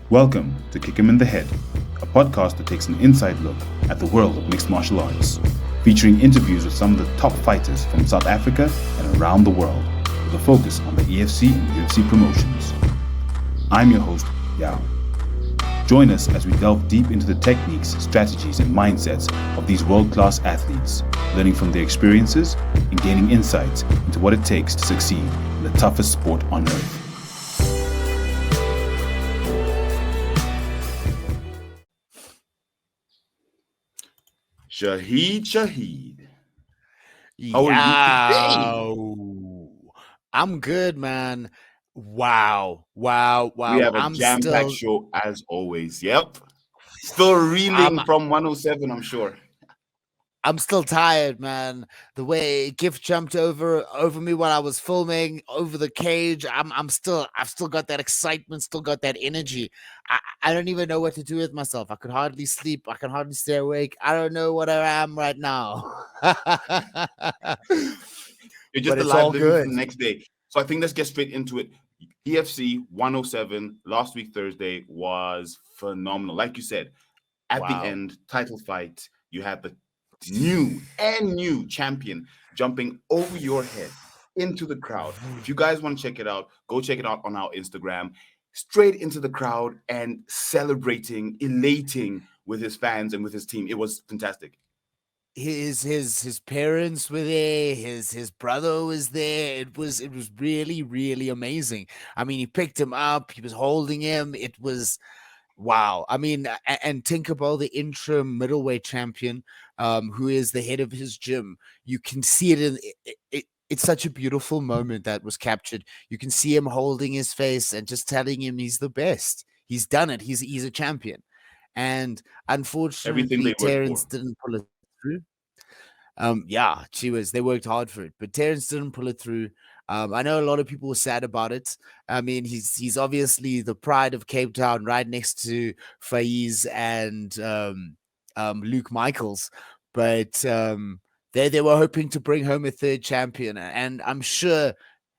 Welcome to Kick 'Em in the Head, a podcast that takes an inside look at the world of mixed martial arts, featuring interviews with some of the top fighters from South Africa and around the world, with a focus on the EFC and UFC promotions. I'm your host, Yaw. Join us as we delve deep into the techniques, strategies, and mindsets of these world-class athletes, learning from their experiences and gaining insights into what it takes to succeed in the toughest sport on earth. Shaheed. How are you today? I'm good, man. Wow. We have a I'm jam-packed show as always. Yep. Still reeling from 107, I'm sure. I'm still tired, man. The way Gift jumped over me while I was filming over the cage. I've still got that excitement, still got that energy. I don't even know what to do with myself. I could hardly sleep. I can hardly stay awake. I don't know what I am right now. You're just alive living for the next day. So I think let's get straight into it. EFC 107 last week Thursday was phenomenal. Like you said, at the end, title fight, you had the new champion jumping over your head into the crowd. If you guys want to check it out, go check it out on our Instagram. Straight into the crowd and celebrating, elating with his fans and with his team. It was fantastic. His parents were there, his brother was there. It was really amazing. I mean, he picked him up, he was holding him. It was wow. I mean, and Tinkerbell, the interim middleweight champion, who is the head of his gym, you can see it in it's such a beautiful moment that was captured. You can see him holding his face and just telling him he's the best. He's done it. He's a champion. And unfortunately, Terrence didn't pull it through. They worked hard for it, but Terrence didn't pull it through. I know a lot of people were sad about it. I mean, he's obviously the pride of Cape Town, right next to Faiz and Luke Michaels, but they were hoping to bring home a third champion, and I'm sure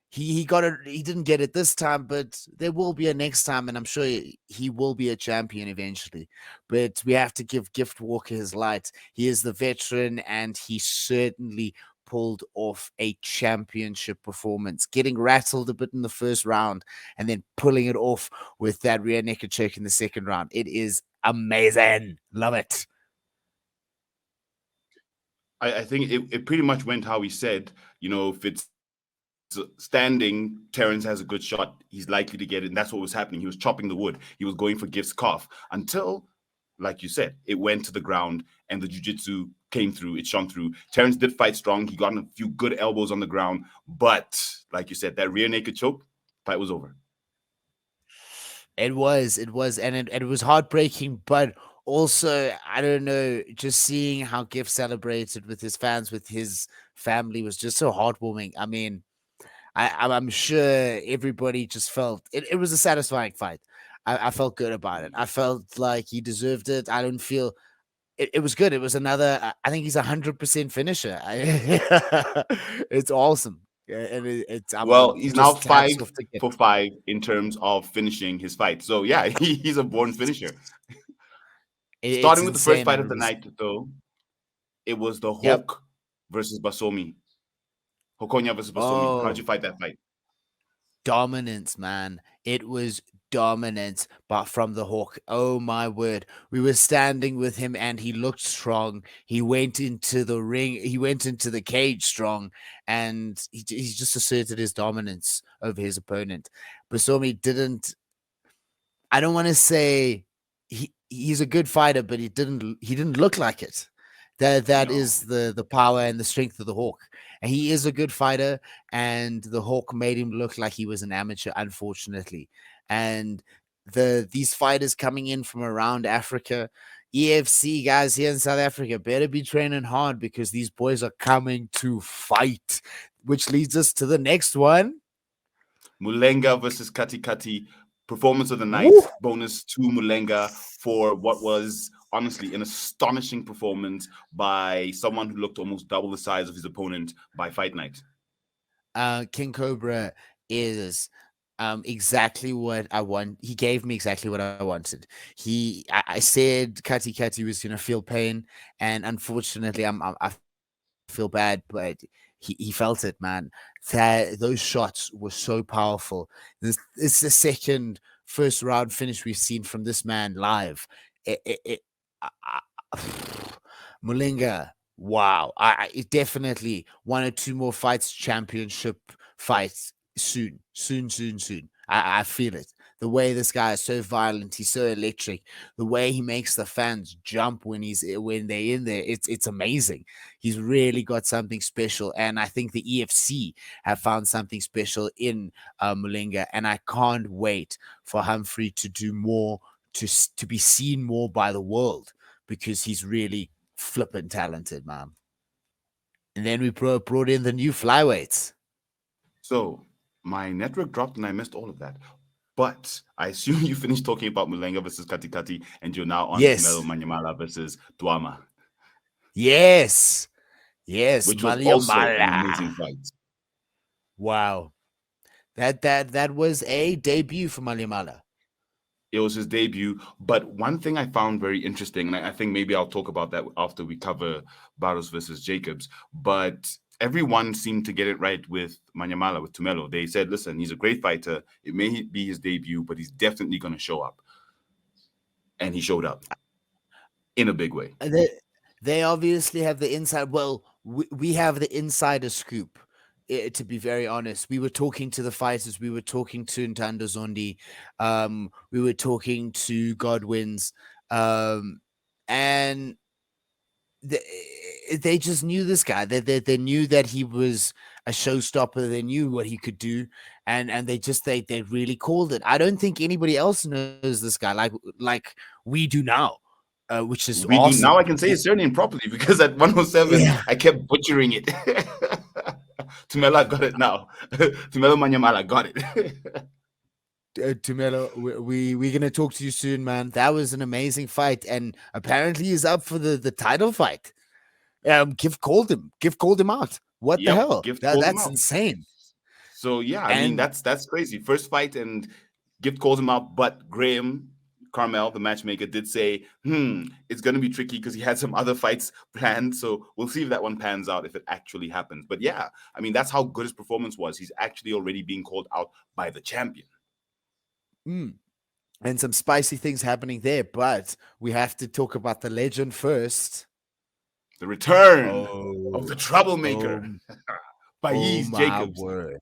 he got it. He didn't get it this time, but there will be a next time, and I'm sure he will be a champion eventually. But we have to give Gift Walker his light. He is the veteran, and he certainly pulled off a championship performance, getting rattled a bit in the first round and then pulling it off with that rear naked choke in the second round. It is amazing. Love it. I think it pretty much went how he said. You know, if it's standing, Terrence has a good shot. He's likely to get it. And that's what was happening. He was chopping the wood. He was going for Gift's calf until, like you said, it went to the ground and the jiu-jitsu came through. It shone through. Terrence did fight strong. He got a few good elbows on the ground. But like you said, that rear naked choke, fight was over. It was. And it was heartbreaking, but also, I don't know, just seeing how Gift celebrated with his fans, with his family was just so heartwarming. I mean, I'm sure everybody just felt it was a satisfying fight. I felt good about it. I felt like he deserved it. I don't feel it was good. It was another. I think he's 100% finisher. It's awesome. And he's now 5 for 5 in terms of finishing his fight. So yeah, he's a born finisher. Starting with the first fight of the night, though, it was the Hawk versus Basomi. Hokonya versus Basomi. How'd you fight that fight? Dominance, man. It was dominance, but from the Hawk. Oh my word. We were standing with him and he looked strong. He went into the ring. He went into the cage strong, and he just asserted his dominance over his opponent. Basomi didn't, I don't want to say he's a good fighter, but he didn't look like it. That is the power and the strength of the Hawk. And he is a good fighter, and the Hawk made him look like he was an amateur, unfortunately. And these fighters coming in from around Africa, EFC guys here in South Africa, better be training hard because these boys are coming to fight, which leads us to the next one. Mulenga versus Kati Kati. Performance of the night. Woo! Bonus to Mulenga for what was honestly an astonishing performance by someone who looked almost double the size of his opponent by fight night. King Cobra is exactly what I want. He gave me exactly what I wanted. I said Kati was gonna feel pain, and unfortunately, I feel bad, but he felt it, man. Those shots were so powerful. It's the second first round finish we've seen from this man live. It I, I, Mulinga, wow! It definitely one or two more fights, championship fights soon. I feel it. The way this guy is so violent, he's so electric. The way he makes the fans jump when they're in there, it's amazing. He's really got something special, and I think the EFC have found something special in Mulinga, and I can't wait for Humphrey to do more, to be seen more by the world, because he's really flippin' talented, man. And then we brought in the new flyweights. So my network dropped and I missed all of that. But I assume you finished talking about Mulenga versus Kati and you're now on Tumelo Yes, Manyamala versus Duama, yes, yes, which was also an Maliamala. amazing fight. Wow, that was a debut for Maliamala. It was his debut. But one thing I found very interesting, and I think maybe I'll talk about that after we cover Barros versus Jacobs, but everyone seemed to get it right with Manyamala, with Tumelo. They said, listen, he's a great fighter. It may be his debut, but he's definitely going to show up. And he showed up in a big way. They obviously have the inside. Well, we have the insider scoop. To be very honest, we were talking to the fighters. We were talking to Ntando Zondi. We were talking to Godwins, and they, they just knew this guy. They knew that he was a showstopper. They knew what he could do, and they really called it. I don't think anybody else knows this guy like we do now, which is We do awesome. now. I can say his surname properly because at 107 Yeah. I kept butchering it. Tumela got it now. Tumelo Manyamala got it. Tumelo, we're gonna talk to you soon, man. That was an amazing fight, and apparently he's up for the title fight. Gift called him out. What the Yep, hell? Gift called him That's out. insane. So yeah, I mean And that's crazy. First fight and Gift calls him out, but Graham Carmel, the matchmaker, did say, it's gonna be tricky because he had some other fights planned. So we'll see if that one pans out, if it actually happens. But yeah, I mean that's how good his performance was. He's actually already being called out by the champion. mm, and some spicy things happening there, but we have to talk about the legend first. The return of Oh, the troublemaker, oh, oh Faiz my Jacobs word!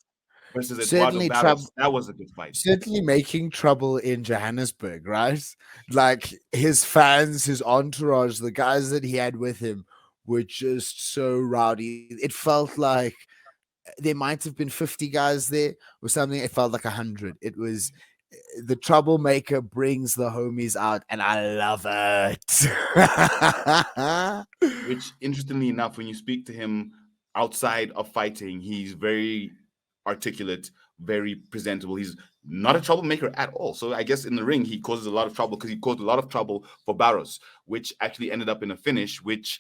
versus Eduardo Certainly trouble. Barros. That was a good fight. Certainly making trouble in Johannesburg, right? Like his fans, his entourage, the guys that he had with him were just so rowdy. It felt like there might have been 50 guys there or something. It felt like 100. It was the troublemaker brings the homies out, and I love it. Which, interestingly enough, when you speak to him outside of fighting, he's very articulate, very presentable. He's not a troublemaker at all. So I guess in the ring, he causes a lot of trouble because he caused a lot of trouble for Barros, which actually ended up in a finish, which,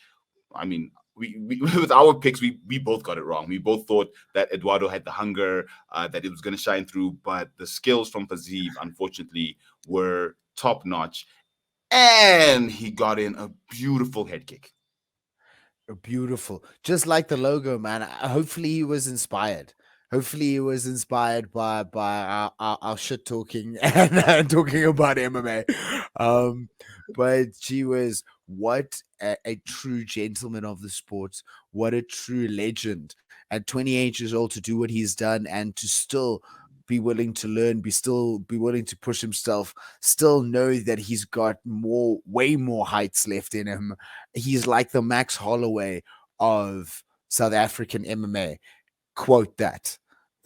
I mean, we with our picks, we both got it wrong. We both thought that Eduardo had the hunger, that it was going to shine through, but the skills from Fazeev, unfortunately, were top notch. And he got in a beautiful head kick. Beautiful. Just like the logo, man. Hopefully he was inspired. Hopefully he was inspired by our shit talking and talking about MMA. But gee whiz, what a true gentleman of the sport. What a true legend. At 28 years old to do what he's done and to still be willing to learn, be willing to push himself, still know that he's got way more heights left in him. He's like the Max Holloway of South African MMA. Quote that.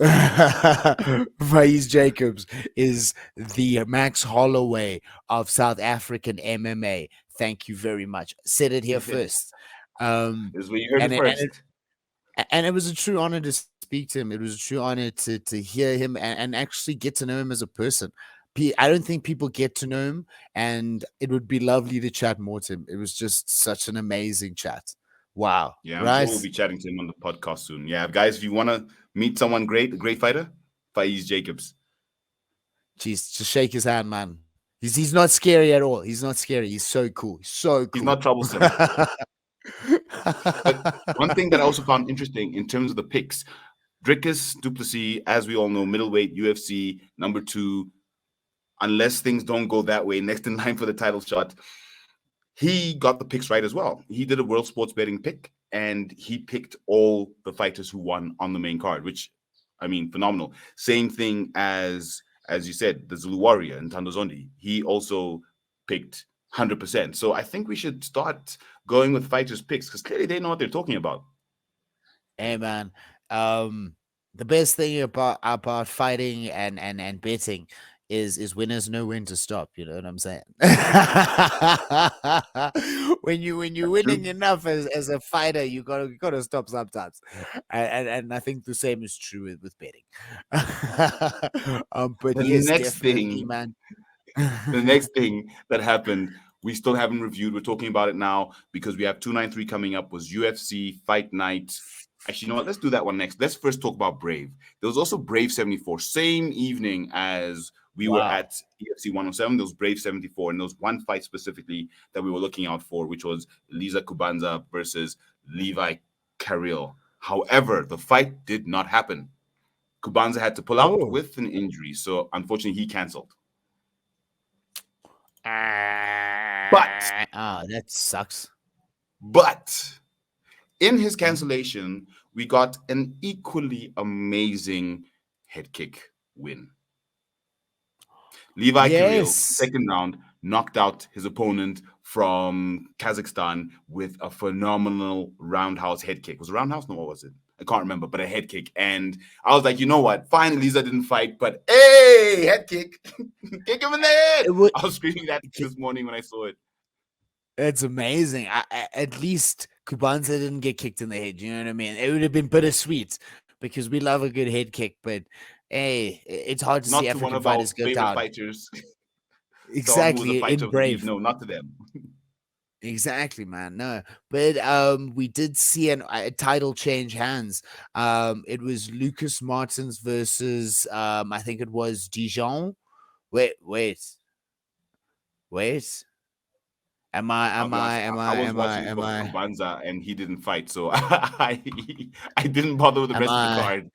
Faiz Jacobs is the Max Holloway of South African MMA. Thank you very much. Said it here first. This is where you heard it And first. it was a true honor to speak to him. It was a true honor to hear him and actually get to know him as a person. I don't think people get to know him, and it would be lovely to chat more to him. It was just such an amazing chat. Wow. Yeah, I'm sure Right? we'll be chatting to him on the podcast soon. Yeah, guys, if you want to meet someone great, a great fighter, Faiz Jacobs. Jeez, just shake his hand, man. He's not scary at all. He's not scary. He's so cool. He's so He's cool. not troublesome. But one thing that I also found interesting in terms of the picks, Dricus du Plessis, as we all know, middleweight UFC #2. Unless things don't go that way, next in line for the title shot, he got the picks right as well. He did a world sports betting pick, and he picked all the fighters who won on the main card, which, I mean, phenomenal. Same thing as you said, the Zulu Warrior and Ntando Zondi. He also picked 100%. So I think we should start going with fighters' picks because clearly they know what they're talking about. Hey, man. The best thing about fighting and betting is winners know when to stop. You know what I'm saying? when you're winning enough as a fighter, you gotta stop sometimes. And I think the same is true with betting. But The yes, next definitely, thing, man. the next thing that happened, we still haven't reviewed. We're talking about it now because we have 293 coming up. Was UFC Fight Night. Actually, you know what? Let's do that one next. Let's first talk about Brave. There was also Brave 74, same evening as we were Wow. at EFC 107. There was Brave 74, and there was one fight specifically that we were looking out for, which was Liza Kubanza versus Levi Carriel. However, the fight did not happen. Kubanza had to pull out Oh. with an injury, so unfortunately he canceled. But That sucks. In his cancellation, we got an equally amazing head kick win. Levi Carriel, Yes. second round, knocked out his opponent from Kazakhstan with a phenomenal roundhouse head kick. Was it roundhouse? No, what was it? I can't remember, but a head kick. And I was like, you know what? Fine, Lisa didn't fight, but hey, head kick. Kick him in the head. I was screaming that this morning when I saw it. It's amazing. At least Kubanza didn't get kicked in the head. You know what I mean? It would have been bittersweet because we love a good head kick, but hey, it's hard to Not see to one African of our fighters go favorite down. fighters. Someone who was a Exactly, fighter in of the week. Brave. No, not to them. Exactly, man. No, but we did see a title change hands. It was Lucas Martins versus I think it was Dijon. Wait. Am I was watching I? Kubanza and he didn't fight, so I didn't bother with the rest of the card.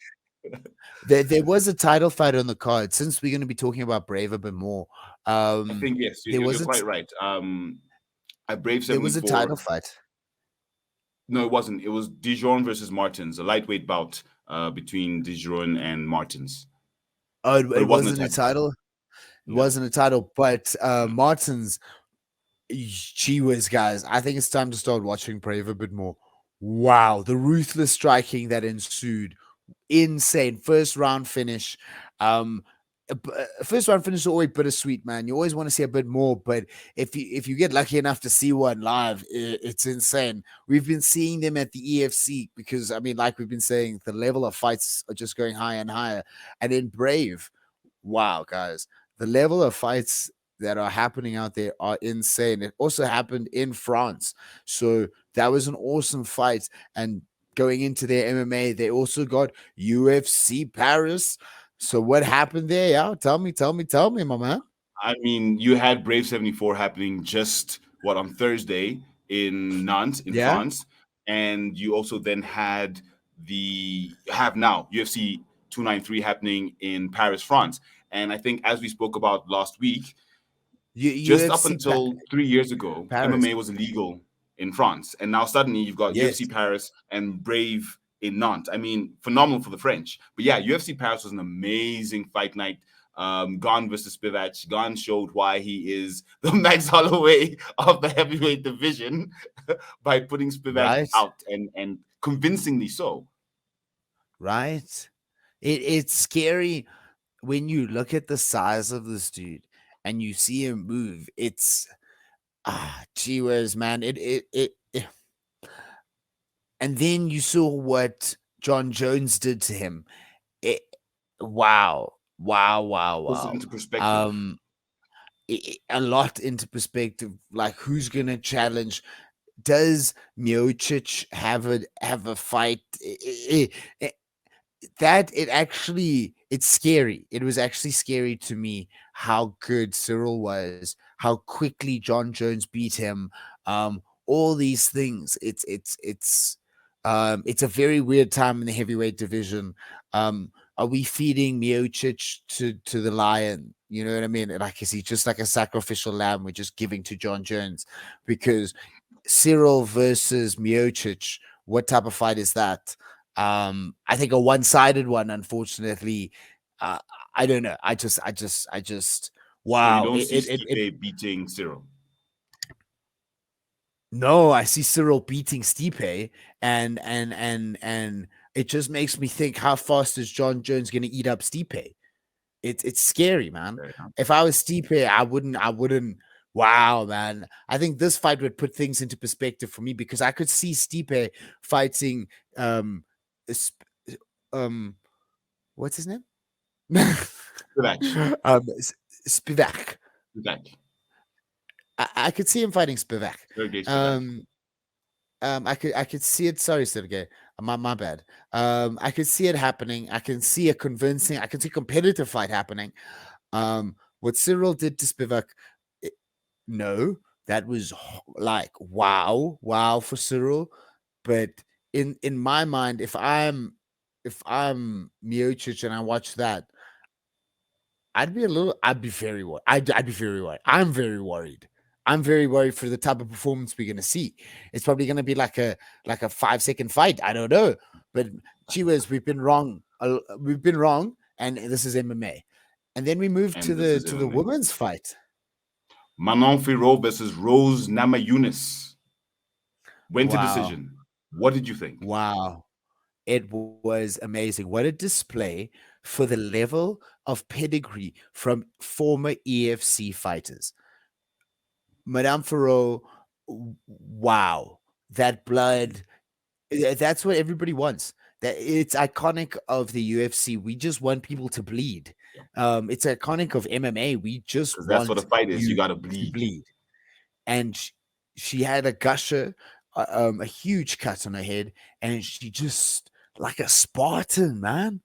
There was a title fight on the card. Since we're going to be talking about Brave a bit more, I think yes, you're quite right. At Brave 74, there was a title fight. No, it wasn't. It was Dijon versus Martins, a lightweight bout between Dijon and Martins. Oh, it wasn't a title. It wasn't a title, but Martins. Gee whiz, guys! I think it's time to start watching Brave a bit more. Wow, the ruthless striking that ensued, insane first round finish. First round finish is always bittersweet, man. You always want to see a bit more, but if you get lucky enough to see one live, it's insane. We've been seeing them at the EFC because I mean, like we've been saying, the level of fights are just going higher and higher. And in Brave, wow, guys, the level of fights that are happening out there are insane. It also happened in France, so that was an awesome fight. And going into their MMA, they also got UFC Paris. So what happened there? Yeah, tell me, my man. I mean, you had Brave 74 happening just on Thursday in Nantes in France, and you also then have now UFC 293 happening in Paris, France. And I think as we spoke about last week, just up until 3 years ago, Paris. MMA was illegal in France, and now suddenly you've got UFC Paris and Brave in Nantes. I mean, phenomenal for the French. But yeah, UFC Paris was an amazing fight night. Gon versus Spivak. Gon showed why he is the Max Holloway of the heavyweight division by putting Spivak out and convincingly so. Right. It's scary when you look at the size of this dude and you see him move. It's gee whiz, man. It and then you saw what John Jones did to him. Wow. Puts it into perspective. A lot into perspective. Like, who's gonna challenge? Does Miocic have a fight? That it it's scary. It was actually scary to me how good Cyril was, how quickly John Jones beat him, all these things. It's a very weird time in the heavyweight division. Are we feeding Miocic to the lion? You know what I mean? Like, is he just like a sacrificial lamb we're just giving to John Jones? Because Cyril versus Miocic, what type of fight is that? I think a one-sided one, unfortunately. Uh, I don't know. I just So you wow. don't see It Stipe beating Cyril. No, I see Cyril beating Stipe, and it just makes me think, how fast is John Jones going to eat up Stipe? It's scary, man. Fair enough. If I was Stipe, I wouldn't. Wow, man. I think this fight would put things into perspective for me, because I could see Stipe fighting um Sp- um what's his name? Spivak. Spivak. Spivak. I could see him fighting Spivak. Sergey Spivak. Um I could see it. Sorry, Sergey. My bad. I could see it happening. I can see a competitive fight happening. What Cyril did to Spivak, i- no, that was like wow for Cyril. But in my mind, if I'm Miocic and I watch that, I'd be very worried. I'd be very worried. I'm very worried. I'm very worried for the type of performance we're gonna see. It's probably gonna be like a 5 second fight. I don't know. But gee whiz, we've been wrong. We've been wrong, and this is MMA. And then we move to And this is the MMA. women's fight. Manon Fiorot versus Rose Namajunas. Went to Wow. decision. What did you think? Wow. It was amazing. What a display for the level of pedigree from former EFC fighters. Madame Farrow, wow, that blood. That's what everybody wants. That it's iconic of the UFC. We just want people to bleed. It's iconic of MMA. We just Because that's what a want fight is. You you got to to bleed. bleed. And she had a gusher, a huge cut on her head, and she just like a Spartan, man.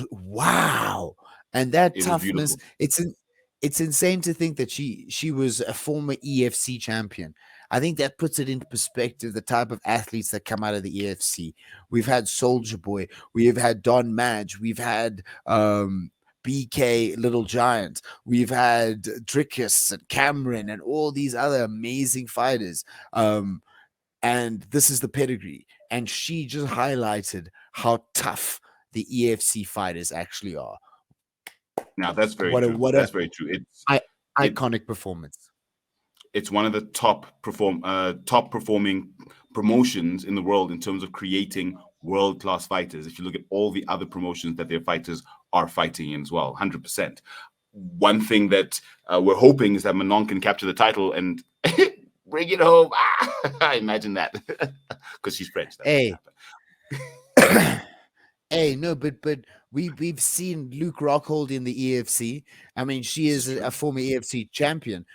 Wow. And that It was toughness, beautiful. it's insane to think that she was a former EFC champion. I think that puts it into perspective, the type of athletes that come out of the EFC. We've had Soldier Boy, we have had Don Madge, we've had BK Little Giant, we've had Drickus and Cameron and all these other amazing fighters. And this is the pedigree. And she just highlighted how tough the EFC fighters actually are. Now that's very What a true. what a That's very true. I, It iconic performance. it's one of the top performing promotions in the world in terms of creating world class fighters. If you look at all the other promotions that their fighters are fighting in as well, 100%. One thing that we're hoping is that Manon can capture the title and bring it home. I imagine that because she's French. That Hey, happen. hey, no, but we've seen Luke Rockhold in the EFC. I mean, she This is is true. a former EFC champion.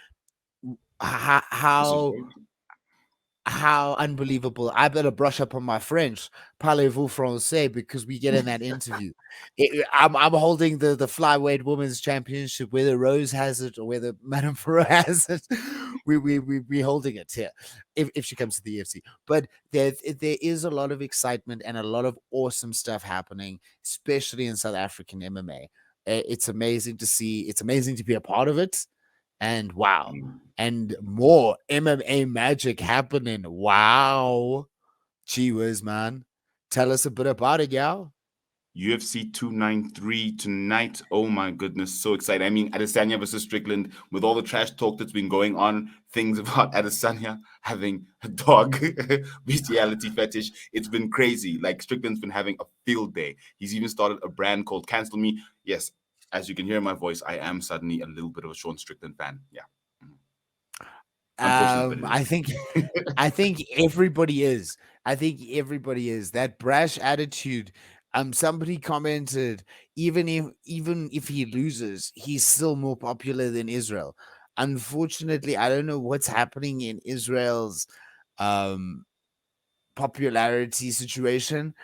This is How very true. how unbelievable. I better brush up on my French. Parlez-vous français, because we get in that interview. I'm holding the flyweight women's championship, whether Rose has it or whether Madame Ferrer has it. We holding it here if she comes to the UFC. But there is a lot of excitement and a lot of awesome stuff happening, especially in South African MMA. It's amazing to see. It's amazing to be a part of it. And wow, Mm. and more MMA magic happening. Wow. Gee whiz, man. Tell us a bit about it, y'all. UFC 293 tonight. Oh my goodness, so excited. I mean, Adesanya versus Strickland, with all the trash talk that's been going on, things about Adesanya having a dog bestiality fetish. It's been crazy. Like, Strickland's been having a field day. He's even started a brand called Cancel Me. Yes, as you can hear in my voice, I am suddenly a little bit of a Sean Strickland fan. Yeah. Unfortunate, but it I is. think I think everybody is. I think everybody is. That brash attitude. Somebody commented, even if he loses, he's still more popular than Israel. Unfortunately, I don't know what's happening in Israel's um popularity situation.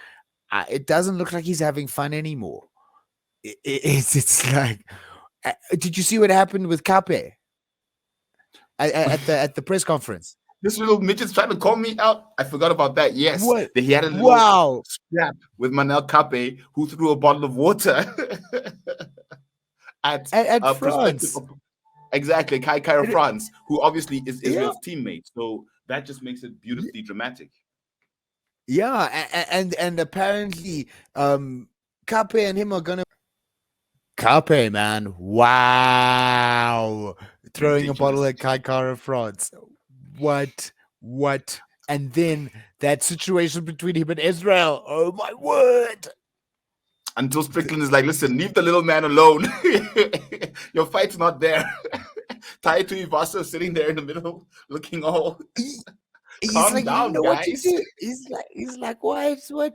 It doesn't look like he's having fun anymore. it's like, did you see what happened with Cape at the press conference? This little midget's trying to call me out. I forgot about that. Yes, What? he had a little Wow. scrap with Manel Cape, who threw a bottle of water at At a prospective. France. Exactly, Kai And France, who obviously is yeah. Israel's teammate. So that just makes it beautifully dramatic. Yeah, and apparently, Cape and him are gonna. Cape, man, wow, throwing a bottle Ridiculous. at Kai France. What? And then that situation between him and Israel. Oh my word! Until Strickland is like, listen, leave the little man alone. Your fight's not there. Tai Tuivasa sitting there in the middle, looking all. He's Calm like, you down, know what to guys. do. He's like, what?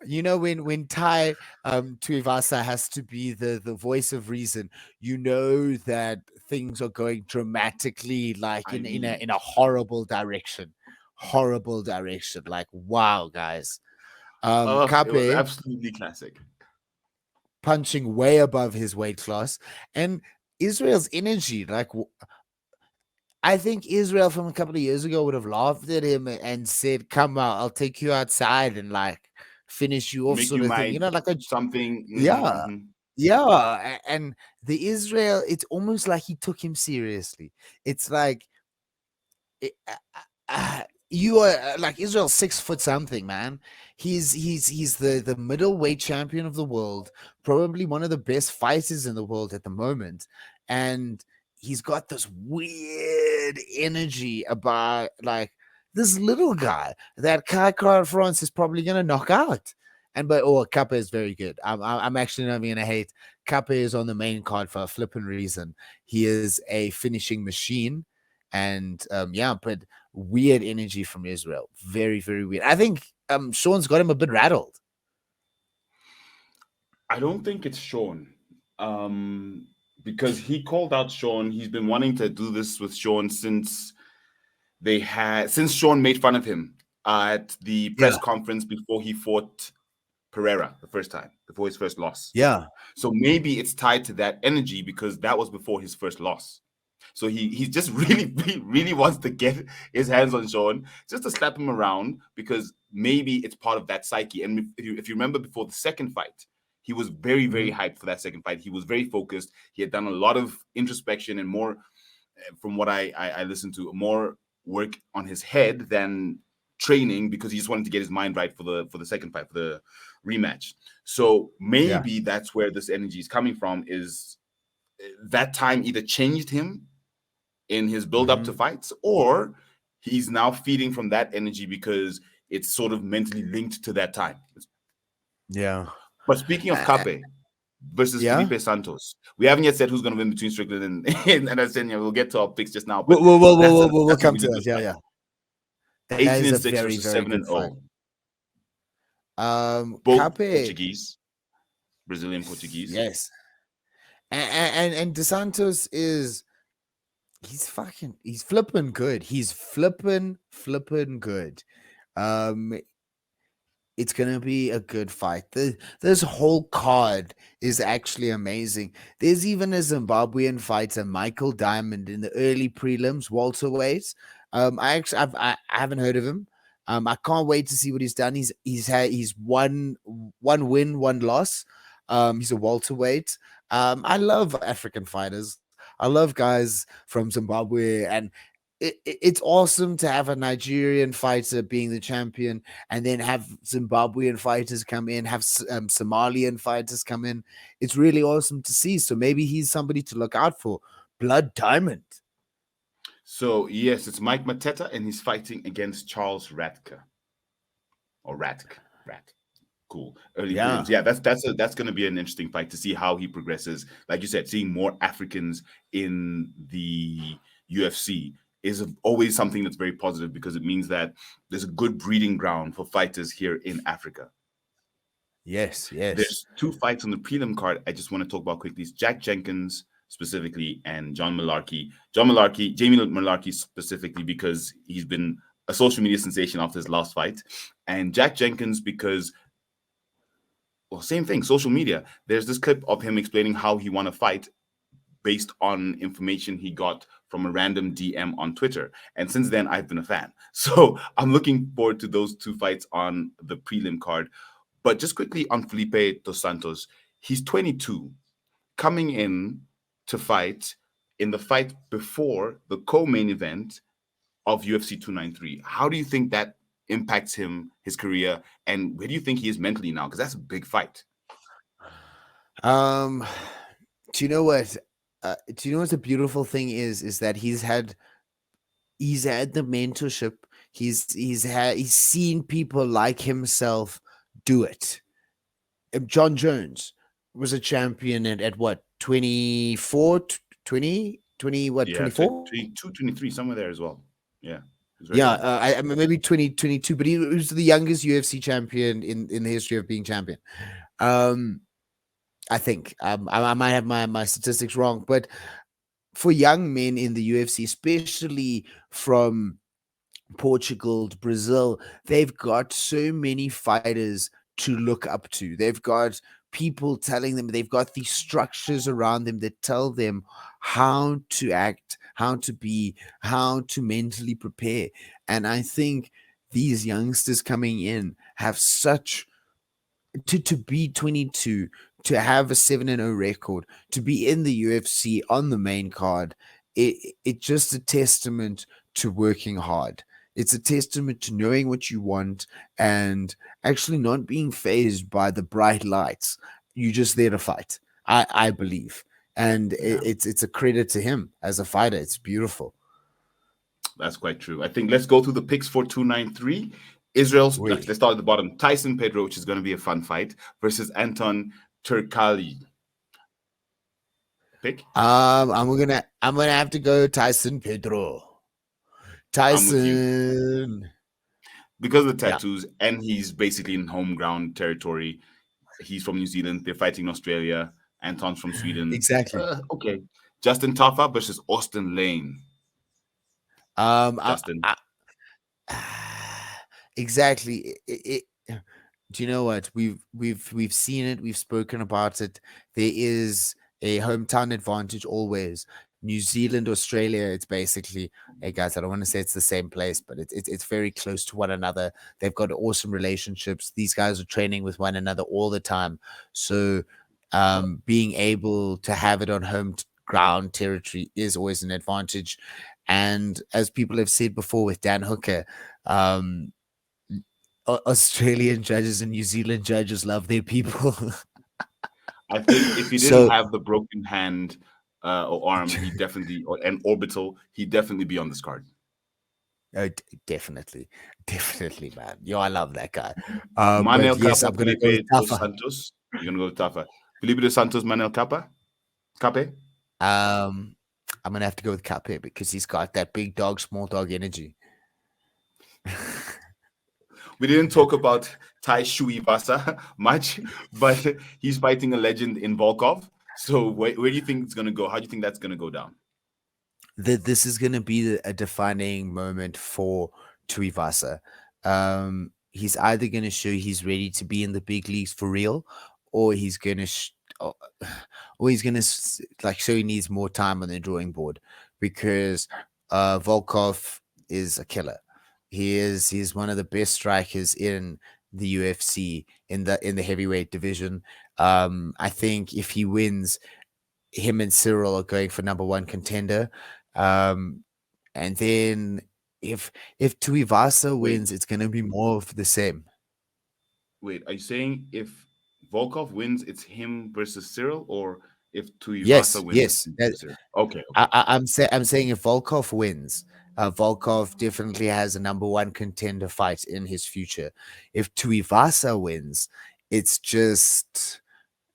You know, when Tai Tuivasa has to be the voice of reason, you know that things are going dramatically like I mean, in a horrible direction. Horrible direction. Like, wow, guys. it was Cape absolutely classic. punching way above his weight class, and Israel's energy, like I think Israel from a couple of years ago would have laughed at him and said, "Come out, I'll take you outside and like finish you off," Make sort you of thing. You my know, like a something. yeah, yeah. And the Israel, it's almost like he took him seriously. It's like you are like Israel 6 foot something, man. He's the middleweight champion of the world, probably one of the best fighters in the world at the moment, and he's got this weird energy about like this little guy that Kai France is probably gonna knock out. Kappa is very good. I'm actually not even gonna hate. Kappa is on the main card for a flippin' reason. He is a finishing machine, and but weird energy from Israel. Very, very weird. I think Sean's got him a bit rattled. I don't think it's Sean. Because he called out Sean. He's been wanting to do this with Sean since Sean made fun of him at the press conference before he fought Pereira the first time, before his first loss. Yeah. So maybe it's tied to that energy because that was before his first loss. So he just really wants to get his hands on Sean, just to slap him around, because maybe it's part of that psyche. And if you remember before the second fight, he was very, very hyped for that second fight. He was very focused. He had done a lot of introspection and more, from what I listened to, more work on his head than training, because he just wanted to get his mind right for the second fight, for the rematch. So maybe that's where this energy is coming from, is that time either changed him in his build up to fights, or he's now feeding from that energy because it's sort of mentally linked to that time. Yeah. But speaking of Cape versus Felipe Santos, we haven't yet said who's going to win between Strickland and Adesanya. We'll get to our picks just now. But we'll come to that. Yeah. That 18-6 versus 7-0. Both Cape, Portuguese, Brazilian Portuguese. Yes. And De Santos he's flipping good. He's flipping good. It's gonna be a good fight. This whole card is actually amazing. There's even a Zimbabwean fighter, Michael Diamond, in the early prelims, welterweight. I haven't heard of him. I can't wait to see what he's done. He's one win, one loss. He's a welterweight. I love African fighters. I love guys from Zimbabwe, and it's awesome to have a Nigerian fighter being the champion, and then have Zimbabwean fighters come in, have Somalian fighters come in. It's really awesome to see. So maybe he's somebody to look out for. Blood Diamond. So yes, it's Mike Mateta, and he's fighting against Charles Ratke. Or Ratk. Cool. Early prelims. Yeah, that's going to be an interesting fight to see how he progresses. Like you said, seeing more Africans in the UFC is always something that's very positive, because it means that there's a good breeding ground for fighters here in Africa. Yes. There's two fights on the prelim card I just want to talk about quickly. It's Jack Jenkins specifically and Jamie Mullarkey specifically, because he's been a social media sensation after his last fight, and Jack Jenkins because Well, same thing, social media. There's this clip of him explaining how he won a fight based on information he got from a random DM on Twitter. And since then, I've been a fan. So I'm looking forward to those two fights on the prelim card. But just quickly on Felipe Dos Santos, he's 22, coming in to fight in the fight before the co-main event of UFC 293. How do you think that impacts him, his career, and where do you think he is mentally now? Because that's a big fight. Do you know what? Do you know what the beautiful thing is? Is that he's had the mentorship. He's seen people like himself do it. John Jones was a champion at what, 24, 20, 20, what, Yeah, 24? 22, 23, somewhere there as well. Yeah. Yeah, I mean, maybe 2022, but he was the youngest UFC champion in the history of being champion. I think I might have my statistics wrong, but for young men in the UFC, especially from Portugal to Brazil, they've got so many fighters to look up to. They've got people telling them, they've got these structures around them that tell them how to act, how to be, how to mentally prepare. And I think these youngsters coming in have such to be 22, to have a 7-0 record, to be in the UFC on the main card. It's just a testament to working hard. It's a testament to knowing what you want and actually not being phased by the bright lights. You're just there to fight. I believe, and it's a credit to him as a fighter. It's beautiful. That's quite true. I think let's go through the picks for 293. Israel's, let's start at the bottom. Tyson Pedro, which is going to be a fun fight, versus Anton Turkalj. Pick. I'm gonna have to go Tyson Pedro. Tyson. Because of the tattoos, and he's basically in home ground territory. He's from New Zealand. They're fighting in Australia. Anton's from Sweden. Exactly. Okay. Justin Tafa versus Austin Lane. Justin. Exactly. Do you know what? We've seen it. We've spoken about it. There is a hometown advantage always. New Zealand, Australia, it's basically, hey guys, I don't want to say it's the same place, but it's very close to one another. They've got awesome relationships. These guys are training with one another all the time. So being able to have it on home ground territory is always an advantage. And as people have said before with Dan Hooker, Australian judges and New Zealand judges love their people. I think if he didn't have the broken hand or arm, he definitely, and orbital, he'd definitely be on this card. Oh, definitely, man. Yo, I love that guy. Manel Capa, yes, I'm gonna go with Tafa. Santos. You're gonna go with Tafa. Felipe Dos Santos, Manel Capa. Cape. I'm gonna have to go with Cape because he's got that big dog, small dog energy. We didn't talk about Tai Shuivasa much, but he's fighting a legend in Volkov. So where do you think it's going to go? How do you think that's going to go down? This is going to be a defining moment for Tuivasa. He's either going to show he's ready to be in the big leagues for real, or he's going to like show he needs more time on the drawing board, because Volkov is a killer. He's one of the best strikers in the UFC in the heavyweight division. I think if he wins, him and Cyril are going for number one contender. And then if Tuivasa wins, it's going to be more of the same. Wait, are you saying if Volkov wins, it's him versus Cyril, or if Tuivasa wins? Yes. Okay. I'm saying if Volkov wins, Volkov definitely has a number one contender fight in his future. If Tuivasa wins, it's just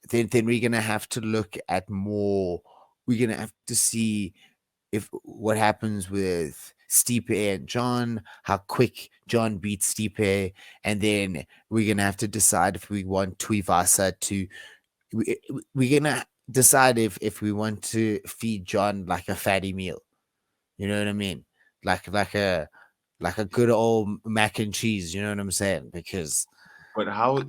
then we're gonna have to look at more. We're gonna have to see if what happens with Stipe and John, how quick John beats Stipe, and then we're gonna have to decide if we want Tuivasa to. We're gonna decide if we want to feed John like a fatty meal. You know what I mean? Like a good old mac and cheese, you know what I'm saying? Because But how?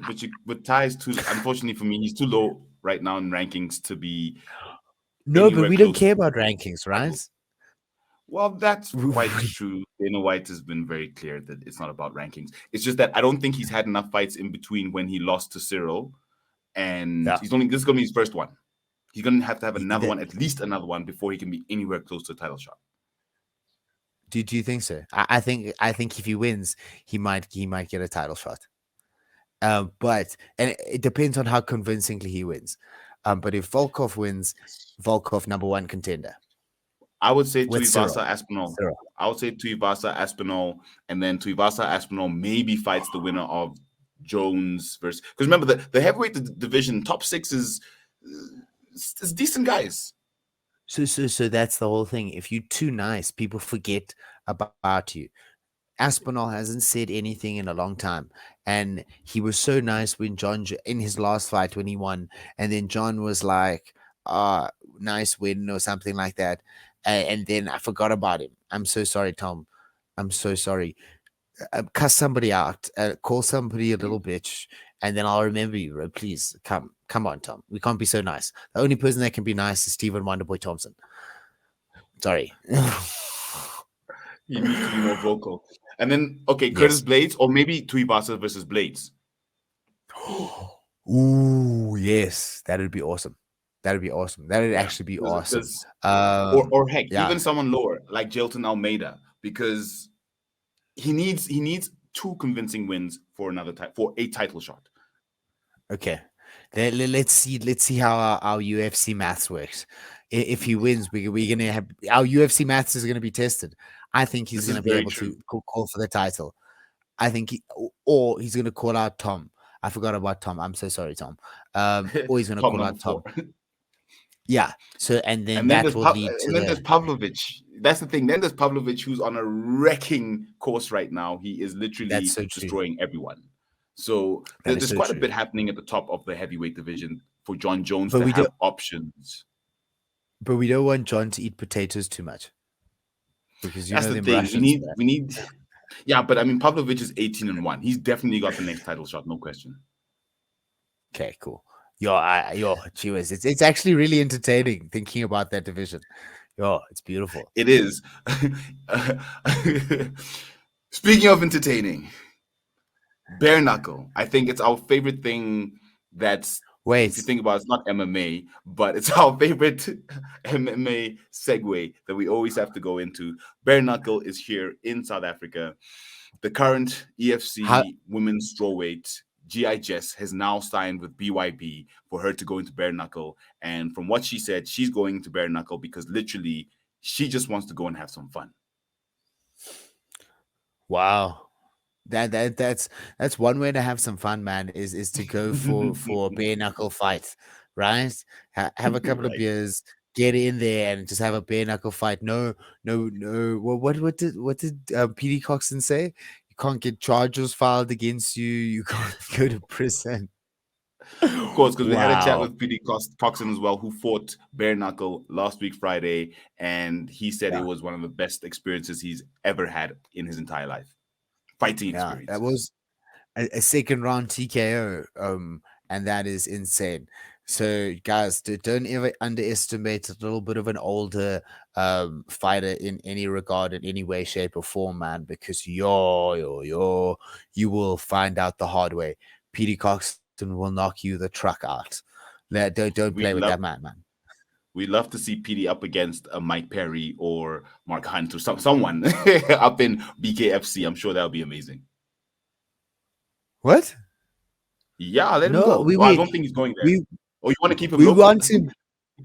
But Ty is too. Unfortunately for me, he's too low right now in rankings to be No, but anywhere we don't close care to about rankings, right? title. Well, that's quite true. Dana White has been very clear that it's not about rankings. It's just that I don't think he's had enough fights in between when he lost to Cyril, and Yeah. he's only this is going to be his first one. He's going to have another That, one, at least another one, before he can be anywhere close to a title shot. do you think so? I think if he wins, he might get a title shot. But and it depends on how convincingly he wins. But if Volkov wins, Volkov number one contender I would say with Cyril. Tuivasa Aspinall. Cyril. I would say Tuivasa Aspinall, and then Tuivasa Aspinall maybe fights the winner of Jones versus. Because remember, the heavyweight division top six is decent guys. So that's the whole thing. If you're too nice, people forget about you. Aspinall hasn't said anything in a long time, and he was so nice when John in his last fight when he won, and then John was like, nice win" or something like that, and then I forgot about him. I'm so sorry, Tom. I'm so sorry. Cuss somebody out, call somebody a little bitch, and then I'll remember you, bro. Please come on, Tom. We can't be so nice. The only person that can be nice is Stephen Wonderboy Thompson. Sorry. He needs to be more vocal. And then, okay, Curtis Blades, or maybe Tuivasa versus Blades. Ooh, yes, that would be awesome. That would be awesome. That would actually be awesome. Or heck, even someone lower like Jelton Almeida, because he needs two convincing wins for for a title shot. Okay, let's see how our UFC maths works. If he wins, we're gonna have our UFC maths is gonna be tested. I think he's gonna be able to call for the title. I think or he's gonna call out Tom. I forgot about Tom. I'm so sorry, Tom. Or he's gonna call out Tom. Yeah. So and then that will lead to. And then there's Pavlovich. That's the thing. Then there's Pavlovich, who's on a wrecking course right now. He is literally destroying everyone. So there's quite a bit happening at the top of the heavyweight division for John Jones to have options. But we don't want John to eat potatoes too much. Because that's the thing. We need. Yeah, but I mean, Pavlovich is 18-1. He's definitely got the next title shot, no question. Okay, cool. Gee whiz, it's actually really entertaining thinking about that division. It's beautiful. It is. Speaking of entertaining, bare knuckle. I think it's our favorite thing. If you think about it, it's not MMA, but it's our favorite MMA segue that we always have to go into. Bare knuckle is here in South Africa. The current EFC women's strawweight G.I. Jess has now signed with BYB for her to go into bare knuckle. And from what she said, she's going to bare knuckle because literally she just wants to go and have some fun. Wow. That's one way to have some fun, man, is to go for a bare knuckle fight, right? Have a couple of beers, get in there and just have a bare knuckle fight. No. Well, what did P.D. Coxon say? You can't get charges filed against you. You can't go to prison. Of course, because we had a chat with P.D. Coxon as well, who fought bare knuckle last week Friday, and he said it was one of the best experiences he's ever had in his entire life. Fighting experience. That was a second round TKO, and that is insane. So, guys, don't ever underestimate a little bit of an older fighter in any regard, in any way, shape, or form, man, because you will find out the hard way. P.D. Coxon will knock you the truck out. Don't play with that man. We'd love to see PD up against a Mike Perry or Mark Hunt or someone up in BKFC. I'm sure that would be amazing. What? Yeah, let him go. I don't think he's going there. You want to keep him local? Want him.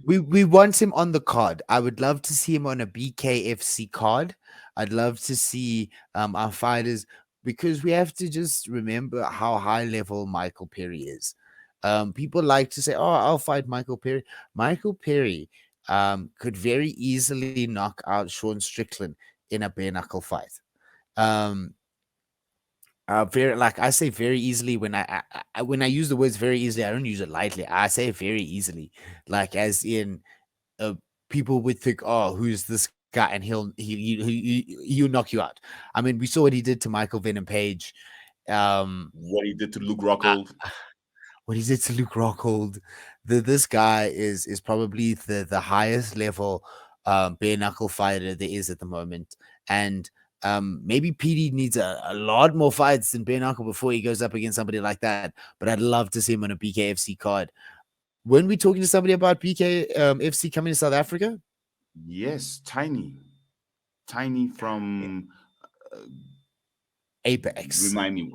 We want him on the card. I would love to see him on a BKFC card. I'd love to see our fighters, because we have to just remember how high level Michael Perry is. People like to say, "Oh, I'll fight Michael Perry." Michael Perry could very easily knock out Sean Strickland in a bare knuckle fight. I say very easily when I use the words very easily, I don't use it lightly. I say it very easily, like as in people would think, "Oh, who's this guy?" and he'll knock you out. I mean, we saw what he did to Michael Venom Page. What he did to Luke uh, Rockhold. what is it to Luke Rockhold? This guy is probably the highest level bare knuckle fighter there is at the moment, and maybe PD needs a lot more fights than bare knuckle before he goes up against somebody like that. But I'd love to see him on a BKFC card. When we talking to somebody about BKFC coming to South Africa? Yes, Tiny from Apex. remind me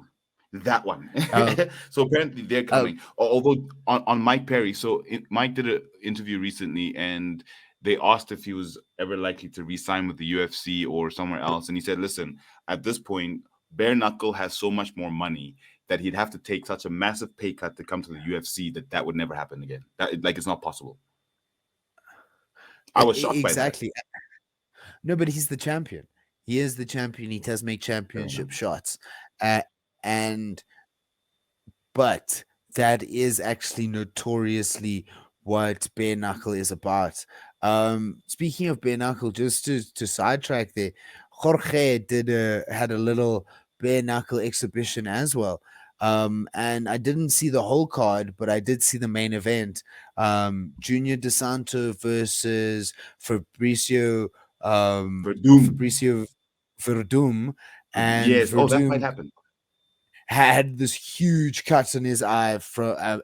that one. Um, So apparently they're uh, coming. Although on Mike Perry, so Mike did an interview recently, and they asked if he was ever likely to re-sign with the UFC or somewhere else, and he said, "Listen, at this point, Bare Knuckle has so much more money that he'd have to take such a massive pay cut to come to the UFC that would never happen again. Like it's not possible." I was shocked by that. exactly. No, but he's the champion. He is the champion. He does make Fair enough. championship shots. And but that is actually notoriously what bare knuckle is about. Speaking of bare knuckle, just to sidetrack there, Jorge had a little bare knuckle exhibition as well. And I didn't see the whole card, but I did see the main event. Junior DeSanto versus Fabricio For Doom. Fabricio Verdum, and Yes. Oh, that fight Verdum happened. had this huge cut in his eye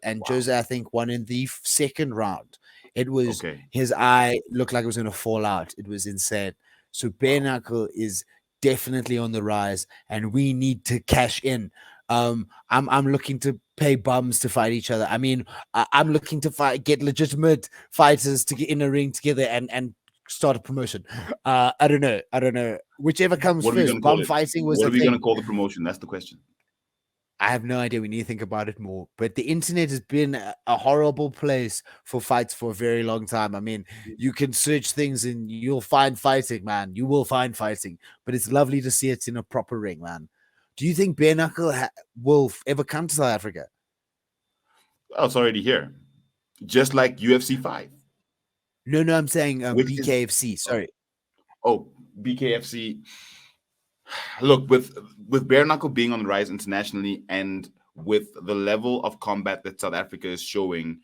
and Wow. Jose, I think, won in the second round. It was Okay. his eye looked like it was going to fall out. It was insane. So bare Wow. knuckle is definitely on the rise, and we need to cash in. I'm looking to pay bums to fight each other. I mean, I'm looking to get legitimate fighters to get in a ring together and start a promotion. I don't know. Whichever comes What are we first. gonna call Bum it? fighting was What a are we gonna thing. call the promotion? That's the question. I have no idea. We need to think about it more. But the internet has been a horrible place for fights for a very long time. I mean, you can search things and you'll find fighting, man. You will find fighting. But it's lovely to see it in a proper ring, man. Do you think bare knuckle will ever come to South Africa? Oh, it's already here. Just like UFC 5, No, I'm saying which is BKFC. oh, Sorry. oh BKFC. Look, with bare knuckle being on the rise internationally, and with the level of combat that South Africa is showing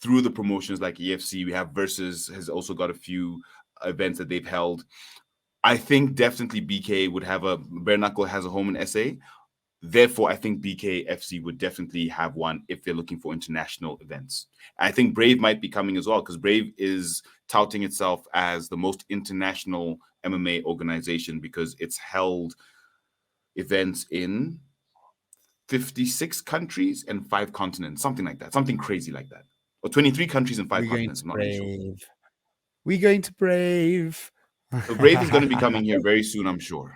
through the promotions like EFC, we have Versus has also got a few events that they've held. I think definitely BK would have a bare knuckle has a home in SA. Therefore, I think BKFC would definitely have one if they're looking for international events. I think Brave might be coming as well because Brave is touting itself as the most international MMA organization because it's held events in 56 countries and 5 continents, something like that, something crazy like that. Or 23 countries and 5 We're going to continents, I'm not really sure. Brave. We're going to Brave. So Brave is going to be coming here very soon, I'm sure.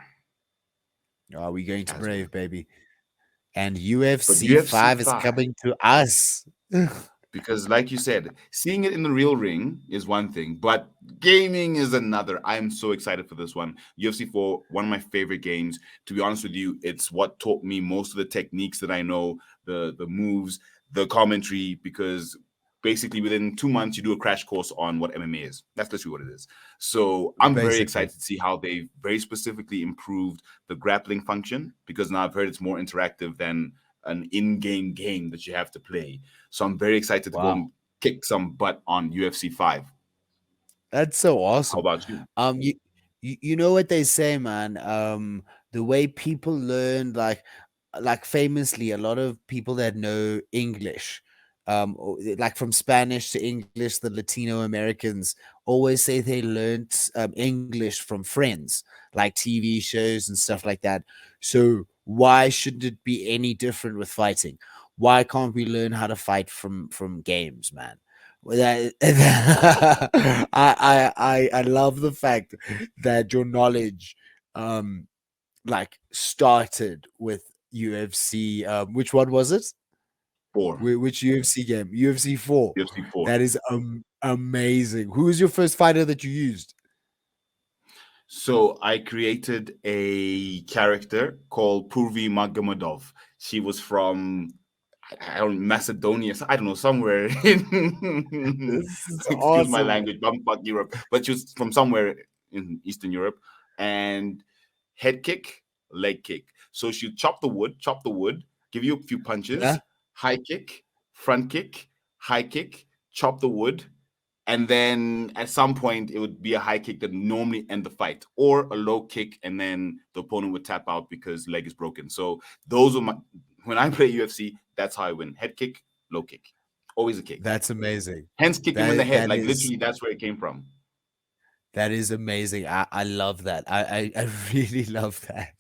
Are we going to As well. Brave, baby? And But UFC UFC 5 is 5, coming to us. because like you said, seeing it in the real ring is one thing, but gaming is another. I'm so excited for this one. UFC 4, one of my favorite games. To be honest with you, it's what taught me most of the techniques that I know, the moves, the commentary, because basically within 2 months you do a crash course on what MMA is. That's literally what it is. So I'm very Basically. excited to see how they very specifically improved the grappling function, because now I've heard it's more interactive than an in-game game that you have to play. So I'm very excited to go Wow. and kick some butt on UFC 5. That's so How awesome. about you? You know what they say, man. The way people learn, like famously, a lot of people that know English, like from Spanish to English, the Latino Americans always say they learned English from friends, like TV shows and stuff like that. So why should it be any different with fighting? Why can't we learn how to fight from games, man? That I love the fact that your knowledge like started with UFC. Which one was it? 4. Which UFC game? UFC 4. UFC 4. That is amazing. Who was your first fighter that you used? So I created a character called Purvi Magomedov. She was from Macedonia. I don't know, somewhere in This is excuse my awesome. language, bumfuck Europe, but she was from somewhere in Eastern Europe. And Headkick leg kick. So she'll chop the wood, give you a few punches, Yeah. high kick, front kick, high kick, chop the wood, and then at some point it would be a high kick that normally end the fight, or a low kick, and then the opponent would tap out because leg is broken. So those are my, when I play UFC, that's how I win. Head kick, low kick, always a kick. That's amazing. Hence kick him in the head. That Like is literally, that's where it came from. that is amazing. I love that. I really love that.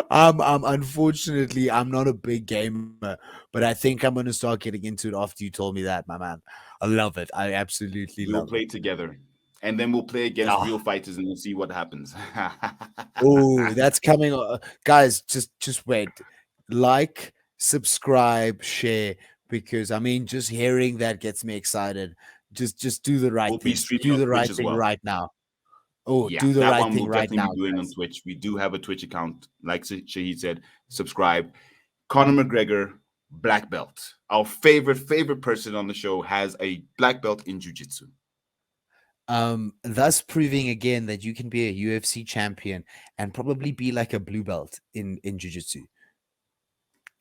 Unfortunately, I'm not a big gamer, but I think I'm gonna start getting into it after you told me that, my man. I love it. I absolutely We'll love play it. together, and then we'll play against Oh, real fighters, and we'll see what happens. that's coming. Guys, just wait. Like, subscribe, share, because I mean, just hearing that gets me excited. Just do the right We'll be thing. streaming Do on the Twitch right as thing well. right now. Oh, Yeah, do the that right one thing we'll right definitely now, be doing on guys. Twitch. We do have a Twitch account, like Shahid said. Subscribe. Conor McGregor, black belt. Our favorite person on the show has a black belt in jiu-jitsu. Thus proving again that you can be a UFC champion and probably be like a blue belt in jiu-jitsu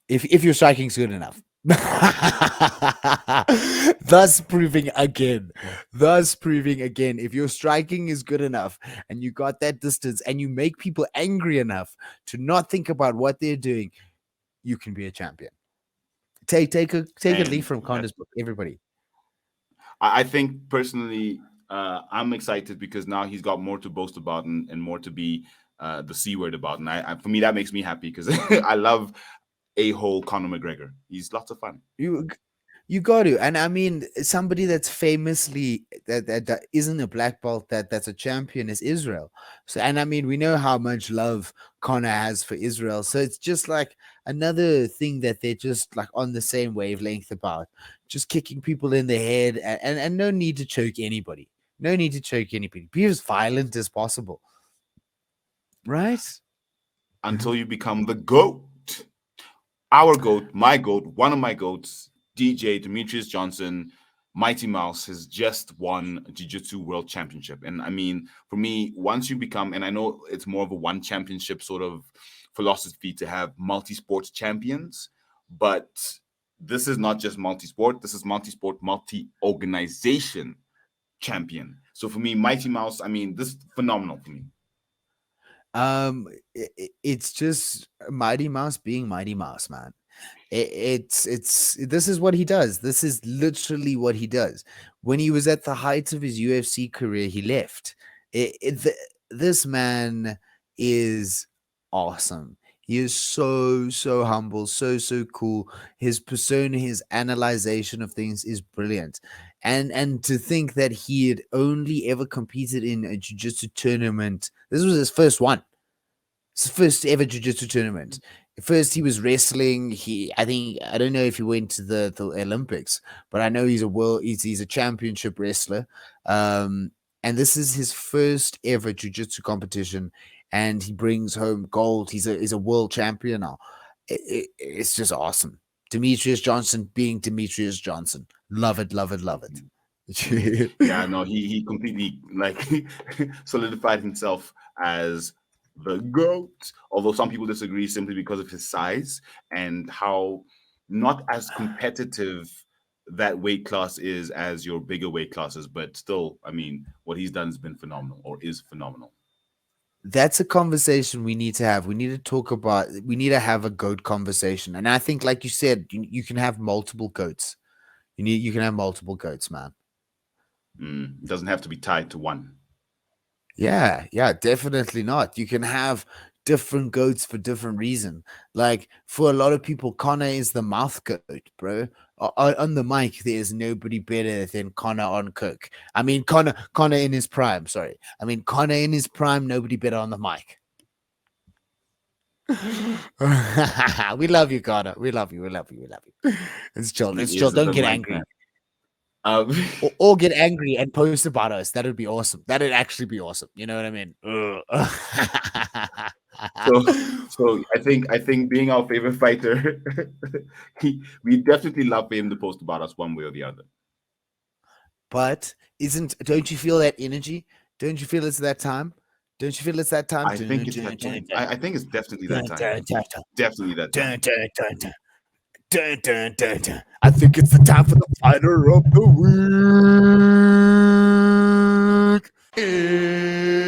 if your striking's good enough. Thus proving again, if your striking is good enough and you got that distance and you make people angry enough to not think about what they're doing, you can be a champion. Take a leaf And from Connor's book, everybody. I think personally, I'm excited because now he's got more to boast about and more to be the C word about. And for me, that makes me happy because I love a-hole Conor McGregor. He's lots of fun. You got to, and I mean, somebody that's famously that isn't a black belt that's a champion is Israel. So, and I mean, we know how much love Conor has for Israel. So it's just like another thing that they're just like on the same wavelength about, just kicking people in the head, and no need to choke anybody. No need to choke anybody. Be as violent as possible, right? Until you become the GOAT. Our GOAT, my GOAT, one of my GOATs, DJ Demetrius Johnson, Mighty Mouse, has just won a Jiu-Jitsu World Championship. And I mean, for me, once you become, and I know it's more of a one championship sort of philosophy to have multi-sport champions, but this is not just multi-sport, this is multi-sport, multi-organization champion. So for me, Mighty Mouse, I mean, this is phenomenal for me. It's just Mighty Mouse being Mighty Mouse, man. It's this is what he does. This is literally what he does. When he was at the height of his UFC career, he left. This man is awesome. He is so humble, so cool. His persona, his analyzation of things is brilliant. And to think that he had only ever competed in a jiu-jitsu tournament. This was his first one. It's his first ever jiu-jitsu tournament. First, he was wrestling. I don't know if he went to the Olympics, but I know he's a championship wrestler. And this is his first ever jiu-jitsu competition, and he brings home gold. He's a world champion now. It's just awesome. Demetrius Johnson being Demetrius Johnson. Love it. Yeah, no, he completely like solidified himself as the GOAT. Although some people disagree simply because of his size and how not as competitive that weight class is as your bigger weight classes, but still, I mean, what he's done has been phenomenal or is phenomenal. That's a conversation we need to have. We need to have a goat conversation. And I think, like you said, you can have multiple goats. You can have multiple goats, man. It doesn't have to be tied to one. Yeah, definitely not. You can have different goats for different reason. Like for a lot of people, Conor is the mouth goat, bro. On the mic, there's nobody better than Conor on cook. I mean, Conor in his prime. Sorry, I mean Conor in his prime. Nobody better on the mic. We love you, Conor. We love you. It's chill. Don't get angry. Or get angry and post about us. That would be awesome. That would actually be awesome. You know what I mean? So I think being our favorite fighter, we definitely love for him to post about us one way or the other. But don't you feel that energy? Don't you feel it's that time? Don't you feel it's that time? I think it's that time. I think it's definitely that time. Definitely that time. I think it's the time for the fighter of the week. It's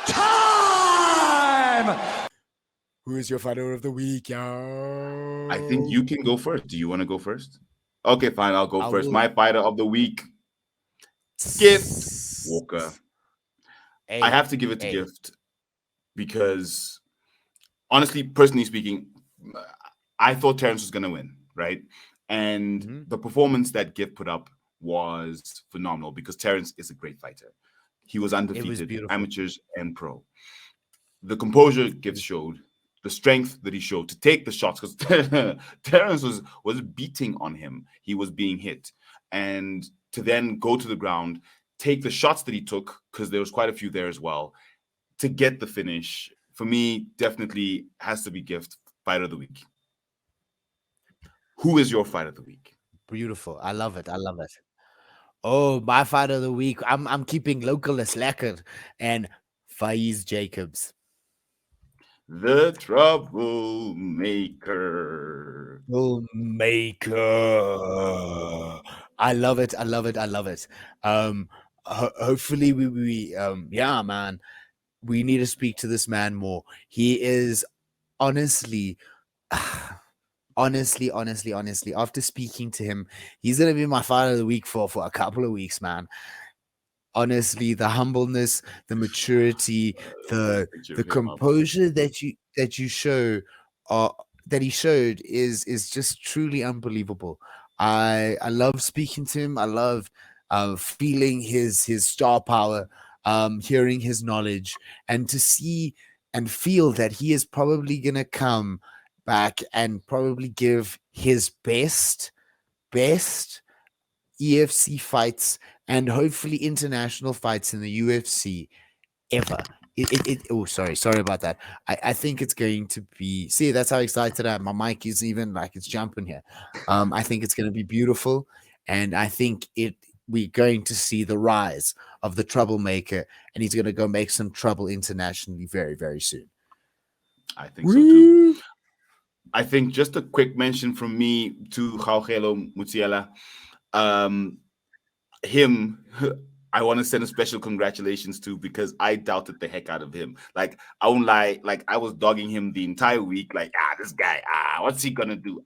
time. Who is your fighter of the week, yo? I think you can go first. Do you want to go first? Okay, fine. I'll go first. My fighter of the week, Gift Walker. I have to give it to Gift because, honestly, personally speaking, I thought Terrence was going to win, right? And the performance that Gift put up was phenomenal because Terrence is a great fighter. He was undefeated, amateurs and pro. The composure Gift showed, the strength that he showed to take the shots, because Terrence was beating on him. He was being hit. And to then go to the ground, take the shots that he took, because there was quite a few there as well, to get the finish, for me, definitely has to be Gift, fighter of the week. Who is your fighter of the week? Beautiful. I love it. Oh, my fighter of the week. I'm keeping localist lekker and Faiz Jacobs. The troublemaker. I love it. Hopefully we yeah, man. We need to speak to this man more. He is honestly, after speaking to him, he's gonna be my fighter of the week for a couple of weeks, man. Honestly, the humbleness, the maturity, the composure that you show, that he showed is just truly unbelievable. I love speaking to him. I love feeling his star power, hearing his knowledge, and to see and feel that he is probably gonna come back and probably give his best EFC fights and hopefully international fights in the UFC ever. Sorry about that. I think it's going to be. See, that's how excited I am. My mic is even like it's jumping here. I think it's going to be beautiful, and I think we're going to see the rise of the troublemaker, and he's going to go make some trouble internationally very, very soon. I think so too. I think just a quick mention from me to Gaugelo Musiala. Him, I want to send a special congratulations to, because I doubted the heck out of him. Like, I won't lie, like I was dogging him the entire week. Like, this guy, what's he gonna do?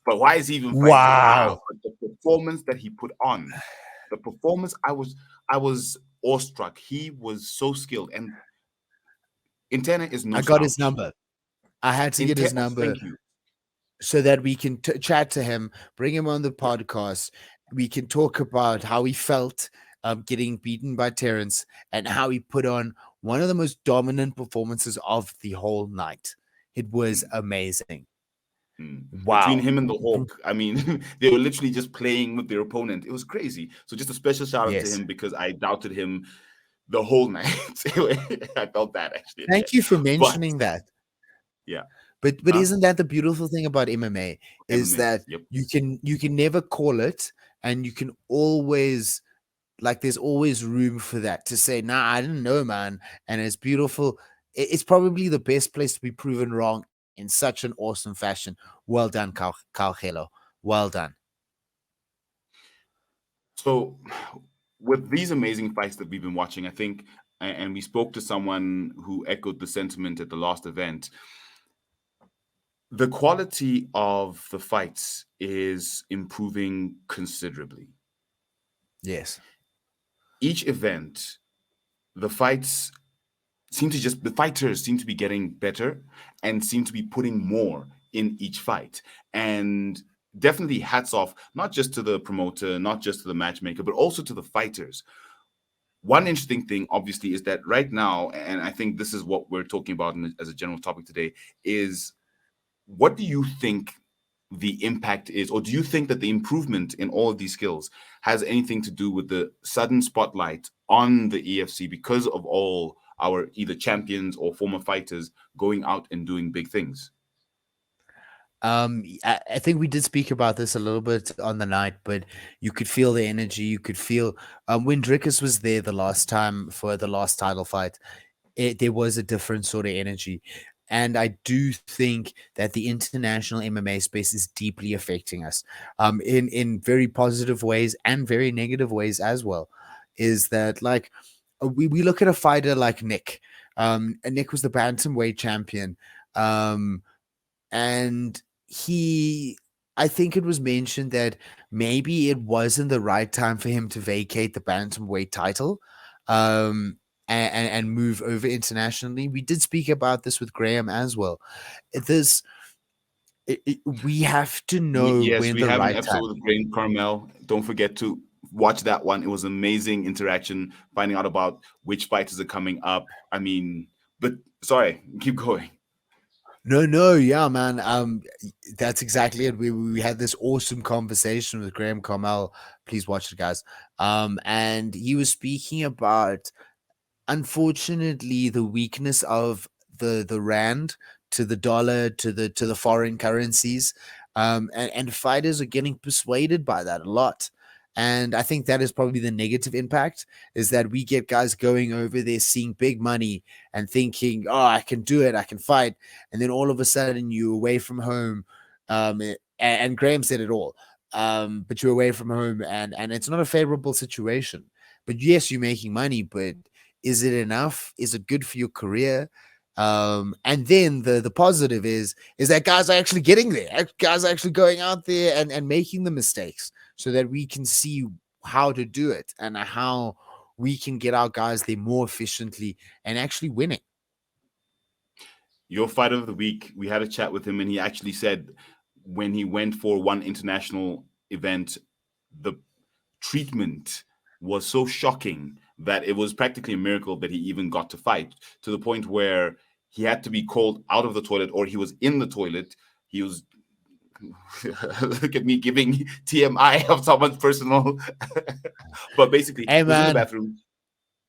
But why is he even fighting? Wow. But the performance that he put on, I was awestruck. He was so skilled, and Intena is no. I got his number. I had to get his number so that we can chat to him, bring him on the podcast. We can talk about how he felt getting beaten by Terrence and how he put on one of the most dominant performances of the whole night. It was amazing. Wow. Between him and the Hawk, I mean, they were literally just playing with their opponent. It was crazy. So just a special shout out to him, because I doubted him the whole night. I felt that, actually. Thank you for mentioning that. Yeah. But isn't that the beautiful thing about MMA is that you can never call it, and you can always, like, there's always room for that to say, nah, I didn't know, man. And it's beautiful. It's probably the best place to be proven wrong in such an awesome fashion. Well done, Gaugelo. Well done. So with these amazing fights that we've been watching, I think, and we spoke to someone who echoed the sentiment at the last event, the quality of the fights is improving considerably. Yes. Each event, the fighters seem to be getting better and seem to be putting more in each fight. And definitely hats off, not just to the promoter, not just to the matchmaker, but also to the fighters. One interesting thing, obviously, is that right now, and I think this is what we're talking about as a general topic today, is what do you think the impact is, or do you think that the improvement in all of these skills has anything to do with the sudden spotlight on the EFC because of all our either champions or former fighters going out and doing big things? I think we did speak about this a little bit on the night, but you could feel the energy. You could feel when Drickus was there the last time for the last title fight, there was a different sort of energy. And I do think that the international MMA space is deeply affecting us in very positive ways and very negative ways as well. Is that like we look at a fighter like Nick. And Nick was the bantamweight champion. Um, and he I think it was mentioned that maybe it wasn't the right time for him to vacate the bantamweight title and move over internationally. We did speak about this with Graham as well. This we have to know Yes, when we the have an right episode time. with Grain Carmel. Don't forget to watch that one. It was amazing interaction, finding out about which fighters are coming up. I mean, but sorry, keep going. No, yeah, man. That's exactly it. We had this awesome conversation with Graham Carmel. Please watch it, guys. And he was speaking about, unfortunately, the weakness of the rand to the dollar to the foreign currencies, and fighters are getting persuaded by that a lot. And I think that is probably the negative impact, is that we get guys going over there seeing big money and thinking, oh, I can do it, I can fight, and then all of a sudden you're away from home. And Graham said it all. But you're away from home, and it's not a favorable situation. But yes, you're making money, but is it enough? Is it good for your career? And then the positive is that guys are actually getting there. Guys are actually going out there and making the mistakes so that we can see how to do it and how we can get our guys there more efficiently and actually winning. Your fight of the week, we had a chat with him, and he actually said when he went for one international event, the treatment was so shocking that it was practically a miracle that he even got to fight, to the point where he had to be called out of the toilet, or he was in the toilet. He was look at me giving TMI of someone's personal, but basically, Hey he was in the man, bathroom.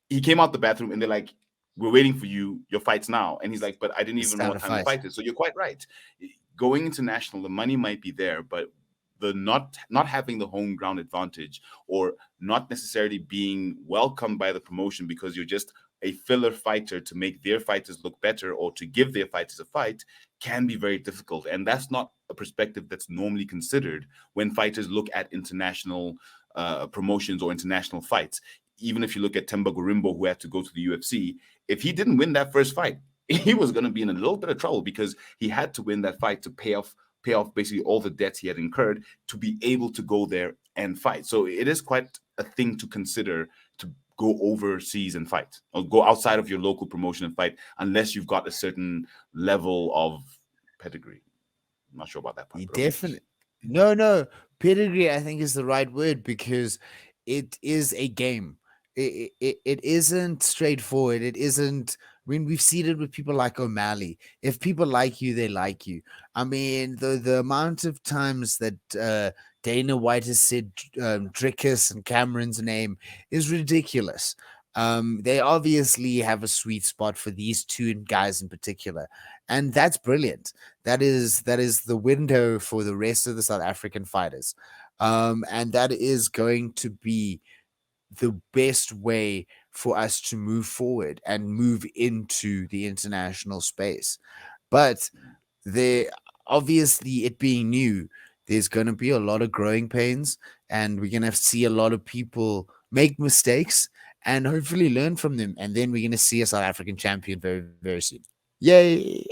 He came out the bathroom, and they're like, "We're waiting for you. Your fight's now." And he's like, "But I didn't it's even know time what to time the fight. fight is." So you're quite right. Going international, the money might be there, but the not having the home ground advantage, or not necessarily being welcomed by the promotion because you're just a filler fighter to make their fighters look better or to give their fighters a fight, can be very difficult. And that's not a perspective that's normally considered when fighters look at international promotions or international fights. Even if you look at Temba Gorimbo, who had to go to the UFC, if he didn't win that first fight, he was going to be in a little bit of trouble, because he had to win that fight to pay off basically all the debts he had incurred to be able to go there and fight. So it is quite a thing to consider, to go overseas and fight, or go outside of your local promotion and fight, unless you've got a certain level of pedigree. I'm not sure about that part, You but okay. definitely no pedigree. I think is the right word because it is a game. It isn't straightforward. It isn't. I mean, we've seen it with people like O'Malley. If people like you, they like you. I mean, the amount of times that Dana White has said Drickus and Cameron's name is ridiculous. They obviously have a sweet spot for these two guys in particular, and that's brilliant. That is the window for the rest of the South African fighters. And that is going to be the best way for us to move forward and move into the international space. But there, obviously, it being new, there's going to be a lot of growing pains, and we're going to see a lot of people make mistakes and hopefully learn from them. And then we're going to see a South African champion very, very soon. Yay!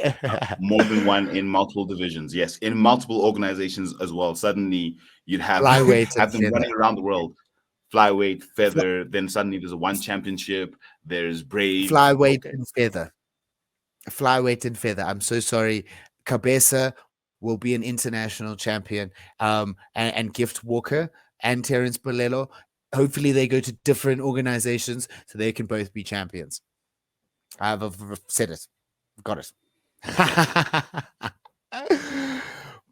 More than one in multiple divisions, yes, in multiple organizations as well. Suddenly you'd have Flyweight and have them feather. running around the world. Flyweight, feather, then suddenly there's a one championship, there's brave. Flyweight Okay. and feather. Flyweight and feather. I'm so sorry. Cabeza will be an international champion. And Gift Walker and Terence Bolello. Hopefully, they go to different organizations so they can both be champions. I've said it. I've got it.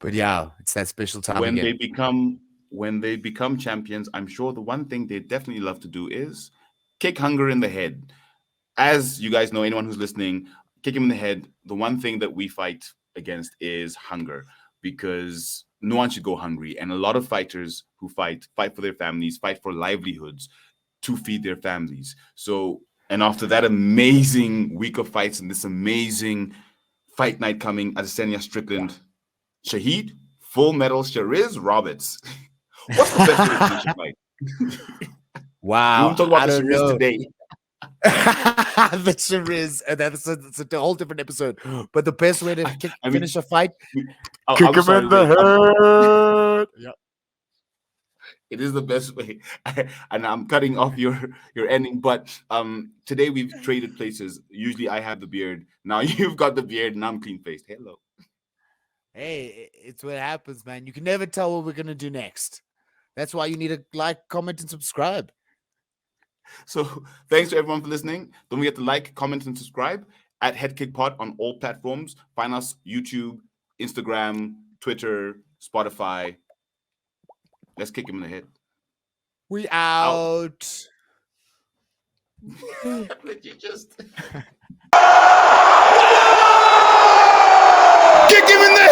But yeah, it's that special time when they again. become when they become champions, I'm sure the one thing they definitely love to do is kick hunger in the head. As you guys know, anyone who's listening, kick him in the head. The one thing that we fight against is hunger. because no one should go hungry. And a lot of fighters who fight for their families, fight for livelihoods to feed their families. So, and after that amazing week of fights and this amazing fight night coming, Adesanya Strickland, Shahid, Full Metal Shariz Roberts. What's the best way to finish a fight? Wow. We won't talk about the Shariz today. The Shariz, and that's a whole different episode. But the best way to finish a fight, kick him in the head. Yeah. It is the best way. And I'm cutting off your ending. But today we've traded places. Usually I have the beard. Now you've got the beard and I'm clean faced. Hello. Hey, it's what happens, man. You can never tell what we're gonna do next. That's why you need to like, comment, and subscribe. So thanks to everyone for listening. Don't forget to like, comment, and subscribe at Headkickpod on all platforms. Find us YouTube, Instagram, Twitter, Spotify. Let's kick him in the head. We out. But you just kick him in the